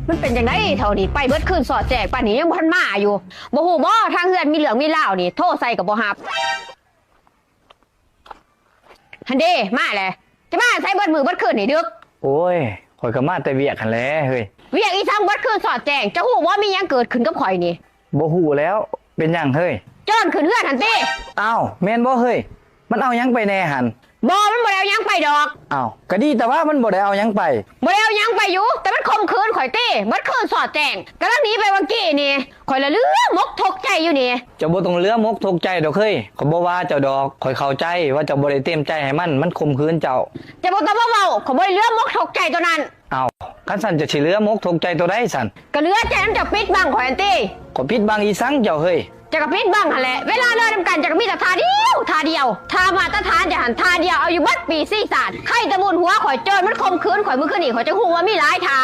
มันเป็นจังไดเท่านี้ไปเบิดคืนสอดแจกป่านนี้ยังบ่ทันมาอยู่บ่ฮู้บ่ทางเฮือนมีเรื่องมีราวนี่โทรใส่ก็บ่รับหันเด้มาแหละจะมาใส่เบิดมือเบิดคืนนี่ดึกโอ้ยข่อยก็มาแต่เวียกหันแหล้วเฮ้ยเวียกอีทั้งเบิดคืนสอดแจงจะฮู้ว่ามีหยังเกิดขึ้นกับข่อยนี่บ่ฮู้แล้วเป็นหยังเฮ้ยจอนขึ้นเฮือนหันติอ้าวแม่นบ่เฮ้ยมันเอาหยังไปแน่หันบ่มันบ่ได้เอาหยังไปดอกอ้าวก็ดีแต่ว่ามันบ่ได้เอาหยังไปบ่ได้เอาหยังไปอยู่แต่มันข่มขืนข่อยติเบิดคืนสอดแจงกำลังหนีไปเมื่อกี้นี่ข่อยละเลือมกทกใจอยู่นี่เจ้าบ่ต้องเลือมกทุกใจดอกเฮ้ยข่อยบ่ว่าเจ้าดอกข่อยเข้าใจว่าเจ้าบ่ได้เต็มใจให้มันข่มขืนเจ้าจะบ่ต้องมาเว้าข่อยบ่ได้เลือมกทกใจตัวนั้นอ้าวคันสั่นจะสิเลือมกทุกใจตัวใดสั่นก็เหลือใจมันจะปิดบังข่อยอันติข่อยปิดบังอีสังเจ้าเฮ้ยจะกระพริบบ้างหั่นแหละเวลาเลิกทำกันจะกระพริบแต่ทาเดียวทามาตรฐานจะหันทาเดียวเอาอยู่บัดปีซี่ศาสตร์ใครตะมุนหัวข่อยโจรมันคมคืนข่อยมือขึ้นอีกข่อยจะหูว่ามีหลายทา